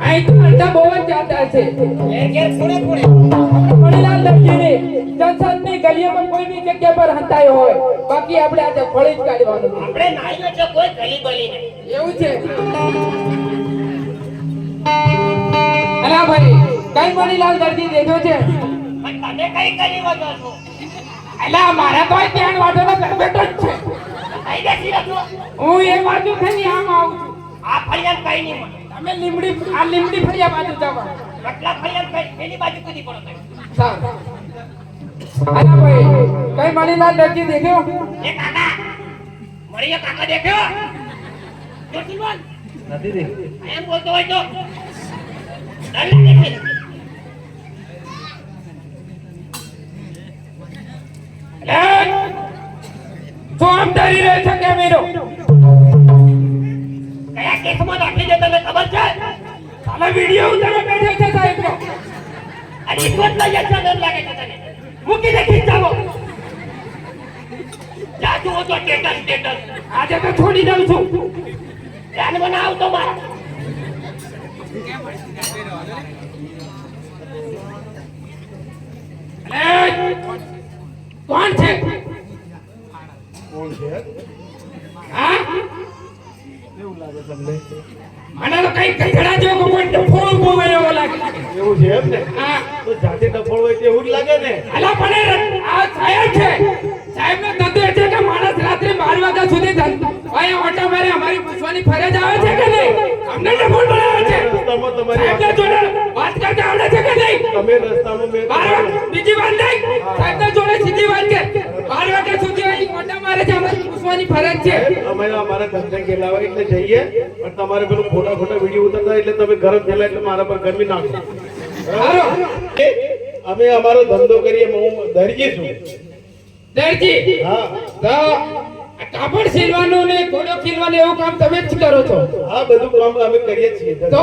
અહીં તો અડધા બહુ જ જાતા છે પૂરે મણીલાલ દરજીને જનસનની ગલીઓમાં કોઈની જગ્યા પર હંતાયો હોય બાકી આપણે આજે ફળી જ કાઢવાનું છે. આપણે નાઈઓ છે કોઈ ગલી બલી નહીં એવું છે અલા ભાઈ કઈ મણીલાલ દરજી દેખ્યો છે પણ તમે કઈ ગલી વધો છો અલા મારા તો ધ્યાન વાટોનો બેઠો જ છે કઈ બેસી રહ્યો હું એ બાજુ થઈને આમ આવું છું આ ફરિયાદ કઈ નહીં મને તમે લીમડી ફળિયા બાજુ જાવ કેટલા ફરિયાદ કઈ એની બાજુ કુદી પડો તમે સારું અલા ભાઈ કઈ મણીલાલ દરજી દેખ્યો એ કાકા મળીએ કાકા દેખ્યો જોશીમાન નથી દેખી એમ બોલતો હોય તો ડર લાગે છે તો આમ ડરી રહ્યો છે કે મેરો કયા કેસમાં દાખલી છે તને ખબર છે સાલા વિડિયો ઉતારવા બેઠો છે સાહેબ નો આ રિશ્વત લઈ જશે ડર લાગે છે તને મૂકી દે ખીચાવો જાતું હો તો સ્ટેટસ આજે તો છોડી દઉં છું ધ્યાન બનાવ તો મારા કોણ છે કોણ છે હા કેવું લાગે તમને મને તો કઈ કચરા જેવો કોઈ ડફોળ ઉભો એવો લાગે એવું છે એમ ને હા તો જાતે ડફોળ હોય તેવું જ લાગે ને અલા પણ આ સાહેબ છે સાહેબનો ધંધો એ છે કે માણસ રાત્રે 12 વાગ્યા સુધી અહીંયા ઓટા મારે અમારી પૂછવાની ફરજ આવે છે કે નહીં અમને ડફોળ બનાવે છે રસ્તામાં તમારી સાહેબના જોડે વાત કરતા આવડે છે કે નહીં તમે રસ્તામાં મેં બીજી વાત નહીં સાહેબના જોડે સીધી વાત છે 12 વાગ્યા સુધી અહીં ઓટા મારે છે અમારી પૂછવાની ફરજ છે અમે અમારા ધંધે ગયેલા હોય એટલે જઈએ પણ તમારે પેલું ખોટા વિડીયો ઉતારતા એટલે તમે ગરમ થયેલા એટલે મારા પર ગરમી નાખો હારો અમે અમારો ધંધો કરીએ હું દરજી છું દરજી હા તો આ કાપડ સીલવાનું ને ઘોડો ખીલવાનું એવું કામ તમે જ કરો છો આ બધું કામ અમે કરીએ છીએ તો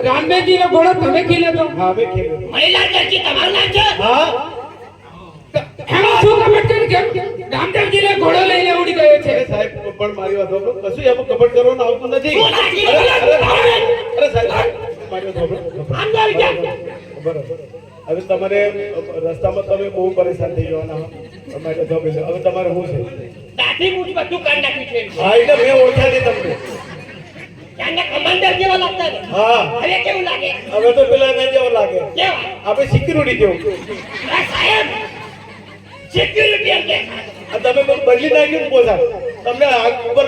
રામદેવજી નો ઘોડો તમે ખીલે તો હા અમે ખેલું મહિલા દરજી તમારું નામ છે હા એમાં શું કપટ કરી કેમ રામદેવજી ને ઘોડો લઈને ઉડી ગયો છે અરે સાહેબ પણ મારી વાત સાંભળો. કશું એમાં કપટ કરવાનું આવતું નથી શું લાગી અરે, રહ્યું? અરે સાહેબ મારી વાત સાંભળો. આમ દોડી જા બરાબર હવે તમારે રસ્તામાં તમે બહુ પરેશાન થઈ જવાના હો. તમારે તો હવે તમારે શું છે દાઢી મૂઠી બધું કાઢ નાખ્યું છે હા એટલે મેં ઓળખ્યા તમને ત્યાંના કમાન્ડર જેવા લાગતા ને હા હવે કેવું લાગે હવે તો પેલા ના જેવો લાગે કેવા આપણે સિક્યુરિટી જેવું આ સાહેબ સિક્યુરિટી કે આ તમે બધું બદલી નાખ્યું ને પોતા તમને આ ઉપર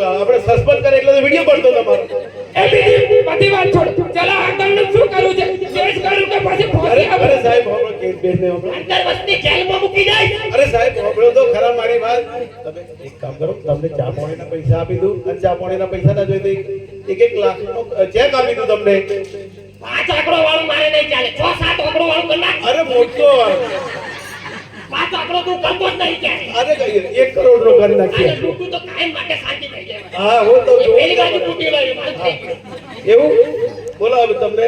આપણે સસ્પેન્ડ કરે એટલે વિડીયો પડતો તમારો એ બીજી બધી વાત છોડ ચલો આ તમને શું કરવું છે કેસ કરું કે પછી અરે ફોસી અરે સાહેબ આપણે કેસ બેસ ને આપણે અંતર વસ્તી જેલમાં મૂકી જાય અરે સાહેબ સાંભળો તો ખરા મારી વાત તમે એક કામ કરો તમને ચા પાણીના પૈસા આપી દઉં અને ચા પાણીના પૈસા ના જોઈએ તો 1 લાખ નો ચેક આપી દઉં તમને 5 આંકડો વાળું મારે નહીં ચાલે 6-7 આંકડો વાળું કરી નાખ અરે મોટો 5 આંકડો તું કરતો જ નહીં ક્યારે અરે 1 કરોડ નો કરી અને નાખીએ લૂંટું તો કાયમ માટે શાંતિ થઈ જાય હા હું તો એ પેલી બાજુ તૂટી ગયું મારું થઈ ગયું એવું બોલો હવે તમને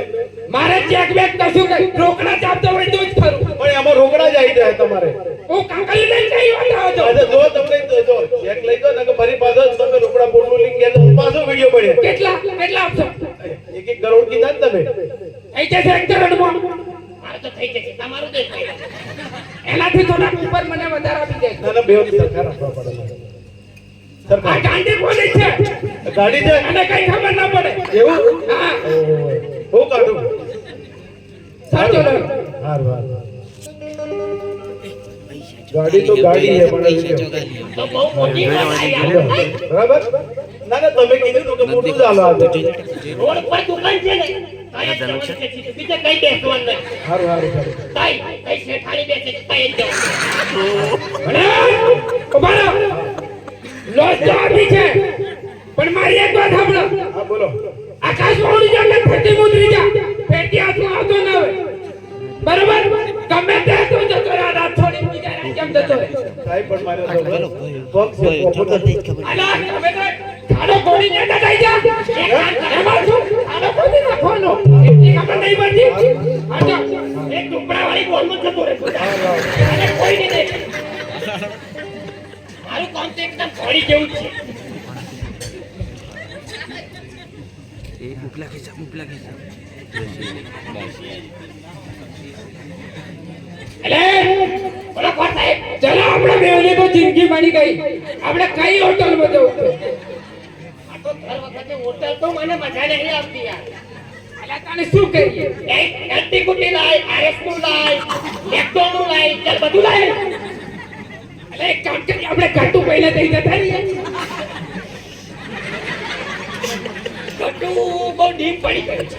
મારે ચેક બેક કશું કઈ રોકડા ચાપતો હોય તો જ ખરું પણ એમાં રોકડા જ આવી જાય તમારે હું કાંકલી લઈને કઈ વાત આવો છો અરે જો તમને જો ચેક લઈ ગયો ને કે ફરી પાછો તમે રોકડા બોર્ડનું લિંક ગયા તો પાછો વિડીયો પડે કેટલા આપશો 1 કરોડ કીધા ને તમે થઈ જશે 1 કરોડમાં મારું તો થઈ જશે તમારું તો થઈ જશે એનાથી થોડા ઉપર મને વધારે આપી દે ના ના બે સરકાર આપવા પડે આ સરકાર ગાંધી પોલીસ છે ગાડી છે અને કઈ ખબર ના પડે એવું હા હું કાઢું સાચો લો હારું હારું ગાડી તો ગાડી છે પણ તો બહુ મોટી વાત આવી આપણે. બરાબર ના ના તમે કીધું કે મોટું ચાલો આ રોડ પર દુકાન છે ને કઈ જવાનું છે બીજે કઈ બેસવાનું નહીં હારું હારું હારું કઈ શેઠાણી બેસે છે કઈ જ જવાનું અને ઉભા રહો લોસ તો આપી છે પણ મારી એક વાત સાંભળો હા બોલો આકાશમાં ઉડી જા ને ફેટી ઉતરી જા ફેટી હાથમાં આવતો ના હોય બરોબર ગમે તે તો જતો રહે રાત છોડી બીજા કેમ જતો રહે સાહેબ પણ મારે તો પગ છે અલા તમે તો ખાડો ખોડીને દટાઈ જા એમાં શું ખાડો ખોદી નાખવાનો એટલી ખબર નહીં પડતી આજો એક ટુકડા વાળી બોલમાં જતો રહે અને કોઈ નહીં દેખે. મારું કામ તો એકદમ ઘોડી જેવું જ છે બોલો કોણ સાહેબ? ચલો આપણે બેવની તો જિંદગી બની ગઈ. આપણે કઈ હોટલમાં જવું છે? આ તો દર વખતે હોટલ તો મને મજા નહીં આવતી યાર. અલા તને શું કહીએ? એક એન્ટીકુટી લાય, આરએસ નું લાય, લેક્ટોન નું લાય, ચાલ બધું લાય. અલા એક કામ કરીએ, આપણે ઘાટું પહેલા થઈ જતા રહીએ. બધું બહુ ડીપ પડી ગયું છે.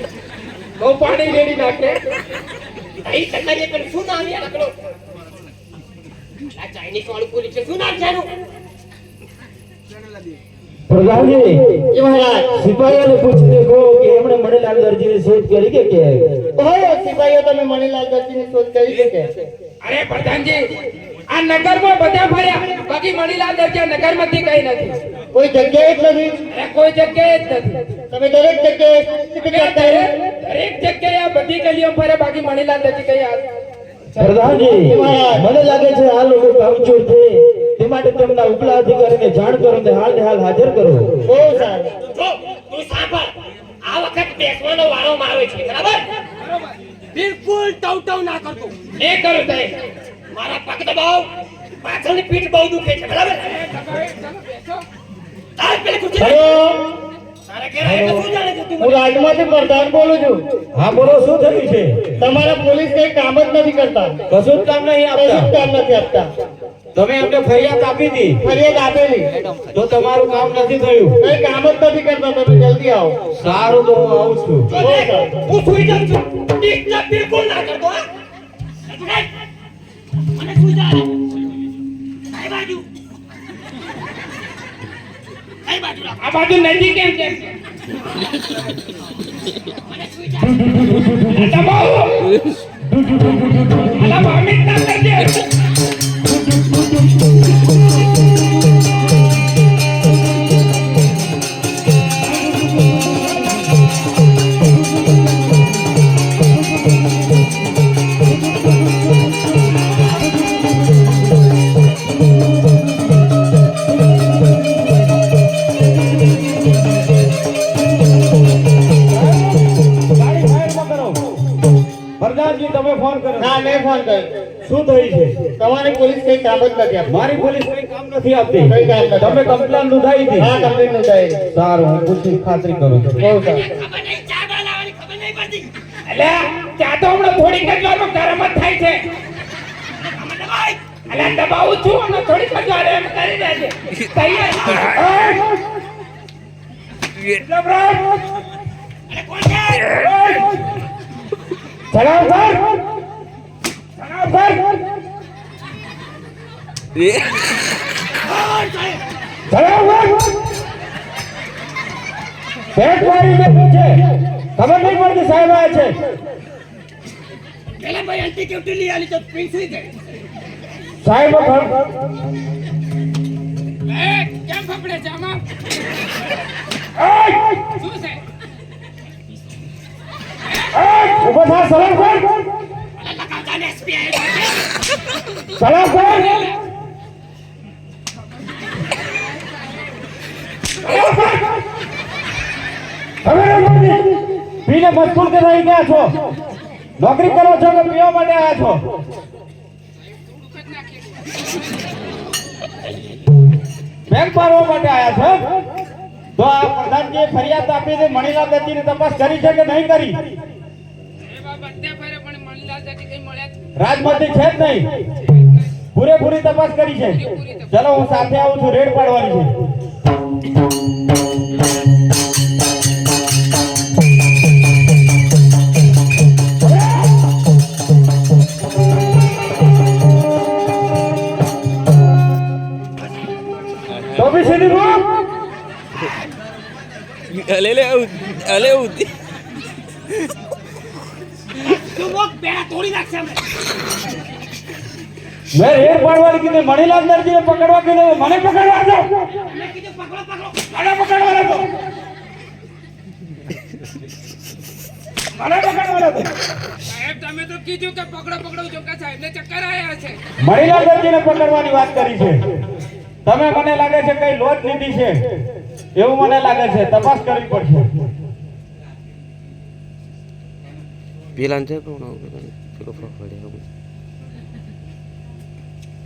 બહુ પાણી રેડી નાખે. અહીં કલાકે પેલું શું નામ યાર આપણો? આ ચાઇનીઝ વાળું પૂરી છે, શું નામ છે એનું? પ્રધાનજી એ મહારાજ સિપાહીઓને પૂછી દેખો કે એમણે મણિલાલ દરજીની શોધ કરી કે ઓહો, સિપાહીઓ તમે મણિલાલ દરજીની શોધ કરી કે? અરે પ્રધાનજી, આ નગરમાં બધા ફર્યા, બાકી મણીલાલ દરજી નગરમાંથી કઈ નથી. કોઈ જગ્યાએ જ નથી. અરે કોઈ જગ્યાએ જ નથી. તમે દરેક જગ્યાએ દરેક જગ્યાએ આ બધી ગલીઓ ફરે, બાકી મણીલાલ દરજી કઈ હાલ. પ્રધાનજી મને લાગે છે આ લોકો કામચોર છે તે માટે તેમના ઉપલા અધિકારીને જાણ કરો ને હાલ ને હાલ હાજર કરો. બહુ સારું. જો તું સાંભળ, આ વખત બેસવાનો વારો મારો છે, બરાબર? બિલકુલ ટવટવ ના કરતો. એ કરો સાહેબ. મારા પગ દબાવ, પાછળની પીઠ બહુ દુખે છે, બરાબર? તાર પેલી ખુરશી તારે ઘેર આવીને શું જાણે છે તું? હું રાજમાંથી પ્રધાન બોલું છું. હા બોલો શું થયું છે? તમારા પોલીસ કઈ કામ જ નથી કરતા, કશું જ કામ નહીં કશું જ આપતા. કામ નથી આપતા. તમે એમને ફરિયાદ આપી હતી ફરિયાદ આપેલી, તો તમારું કામ નથી થયું. કઈ કામ જ નથી કરતા. તમે જલ્દી આવો. સારું તો હું આવું છું. જો દેખ, હું સુઈ જાઉં છું. ડિસ્ટર્બ બિલકુલ ના કરતો, હા? રઘુનાથ, મને સુઈ જા. કઈ બાજુ? કઈ બાજુ રાખ? આ બાજુ નજીક કેમ છે? મને સુઈ જા. દબાવો. અલા વામિત ના કરજે. ગાડી ફાયર ન કરો. પ્રધાનજી તમે ફોન કરો. ના, મેં ફોન કર્યો. શું થયું છે? તમારી પોલીસ કઈ કામ જ નથી આપતી. મારી પોલીસ કઈ કામ નથી આપતી. કઈ કામ નથી. તમે કમ્પ્લેન નોંધાવી હતી? હા, કમ્પ્લીટ નોંધાયેલી. સારું હું પૂછી ખાતરી કરું છું. બહુ સારું. ખબર નહીં, ચા બનાવવાની ખબર નહીં પડતી. અલા ચા તો હમણાં થોડીક જ વારમાં ગરમ જ થાય છે. આમાં દબાય. અલા દબાવું છું, હમણાં થોડીક જ વાર એમ કરી દેજે. તૈયાર. જબરાટ. અરે કોણ છે? સલામ સર. સલામ સર. કોણ સાહેબ? સલામ સર. પેટ મારી બેઠું છે, ખબર નહીં પડતી સાહેબ આવે છે. પેલા ભાઈ એન્ટીક્યુટી લઈ આલી તો પ્રિન્સ સુઈ ગઈ. સાહેબ કેમ ફફડે છે આમાં? શું છે? ઉભો થા. સલામ સર. અલા લગાવતા ને એસપી આવ્યો છે. સલામ સર. પીને મજબૂર કે રહી ગયા છો? નોકરી કરો છો કે પીવા માટે આવ્યા છો? બેંક મારવા માટે આવ્યા છો? તો આ પ્રધાનજીએ ફરિયાદ આપી છે, મણીલાલ દત્તીની તપાસ કરી છે કે નહીં કરી? રાજમાંથી છે જ નહીં. પૂરેપૂરી તપાસ કરી છે. ચલો હું સાથે આવું છું, રેડ પાડવાની છે. તો બી સીધી રૂમ. તું મોક બેડા તોડી નાખશે અમે. મેં રેડ પાડવાની કીધી, મણીલાલ દરજીને પકડવા કીધું, મને પકડવા દો. મેં કીધું પકડો પકડો. મને પકડવા દો. મને પકડવા દો. સાહેબ તમે તો કીધું કે પકડો પકડો જો કે સાહેબને ચક્કર આવ્યા છે. મણીલાલ દરજીને પકડવાની વાત કરી છે. તમે મને લાગે છે કઈ લોટ લીધી છે એવું મને લાગે છે. તપાસ કરવી પડશે. પેલા છે પણ પેલો ફફડે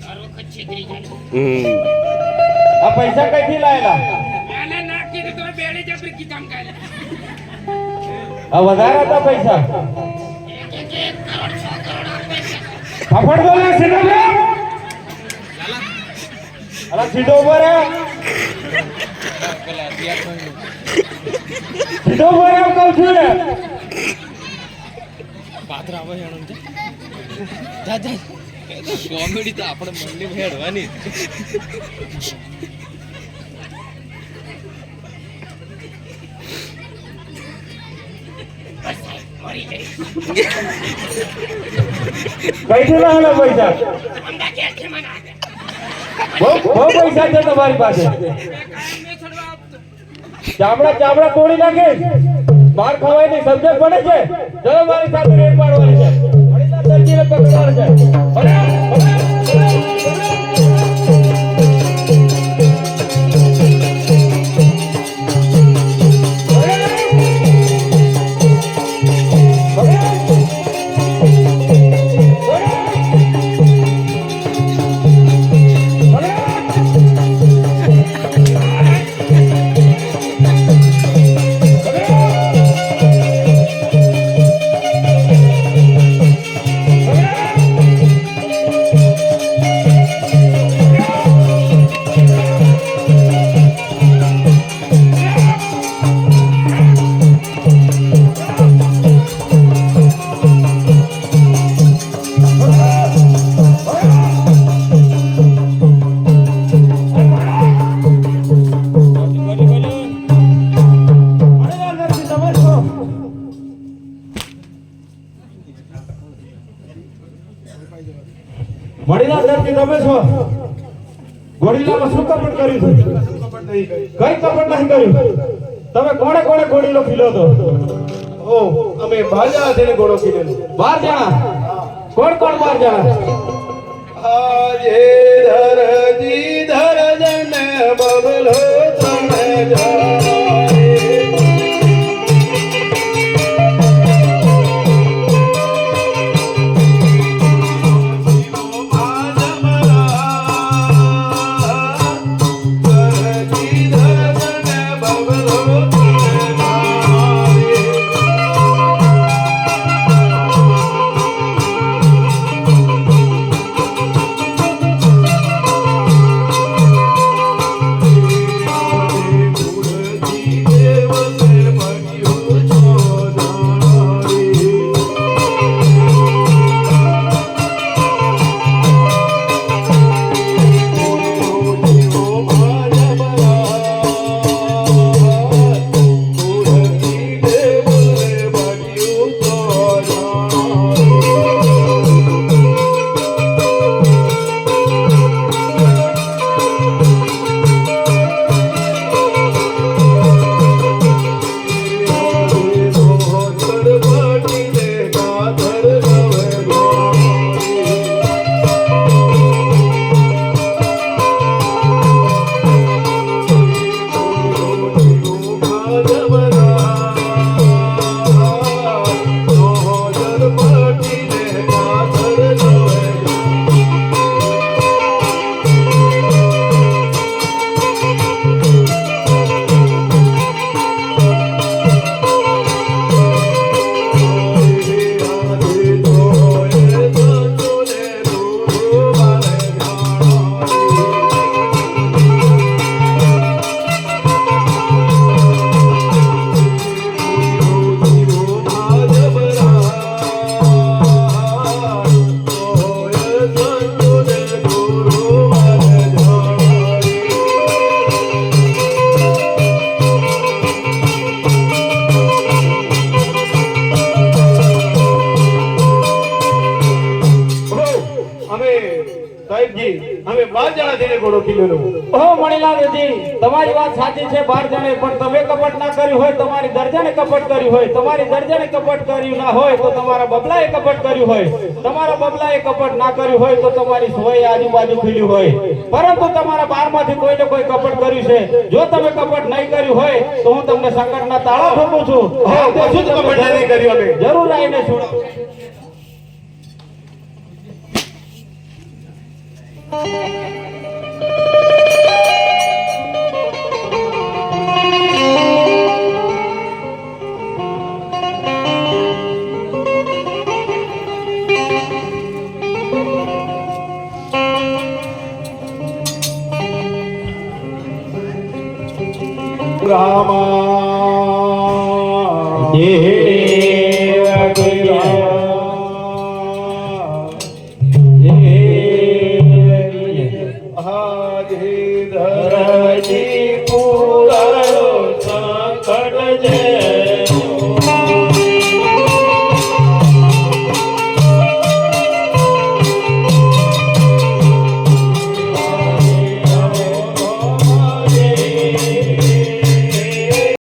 દર વખત છેતરી જાય. આ પૈસા કઈથી લાયેલા? મેલે ના કીધું તો બેડી જબરી કીધમ કાલે. આ વધારે હતા પૈસા. એક કરોડ 100 કરોડ આપે છે. ફફડ બોલે સીધો રે. અલા સીધો ઉપર રે. સીધો ઉપર આવ કહું છું ને. કોમેડી તો આપણે મનની ભેડવાની કઈથી લાયેલા પૈસા? અમદા ક્યાંથી મને આપે? બહુ પૈસા છે તમારી પાસે. કાયમ મેં છોડવા આપતો. ચામડા તોડી નાખે. બહાર ખવાય નહીં, સમજણ પડે છે? ચલો મારી સાથે રેડ પાડવાની છે. અડીના દરજીને પકડવાનું છે. મણીના દરજી તમે છો. ઘોડીલામાં શું કપટ કર્યું છે? કઈ કપટ નહીં કર્યું. તમે કોણે ઘોડીલો ખીલો હતો? ઓ અમે બાજા હાથે ઘોડો કીધેલો. 12 જણા. કોણ 12 જણા? આજે ધરજી ધરજન બબલો તમે જાણે. તમે 12 જણા થઈને ઘોડો કિલ્લેલો. ઓ મણીલાલજી, તમારી વાત સાચી છે 12 જણે, પણ તમે કપટ ના કર્યું હોય, તમારી દરજાને કપટ કર્યું હોય, તમારી દરજાને કપટ કર્યું ના હોય તો તમારા બબલાએ કપટ કર્યું હોય, તમારા બબલાએ કપટ ના કર્યું હોય તો તમારી સોય આજુબાજુ ખીલ્યું હોય, પરંતુ તમારા 12 માંથી કોઈને કોઈ કપટ કર્યું છે. જો તમે કપટ નહીં કર્યું હોય તો હું તમને સંકટના તાળા ઠોકું છું. હા, તો શું કપટ નથી કર્યું અમે? જરૂર આવીને સુનો. રામા ધરતી પૂરણ સંકટ જય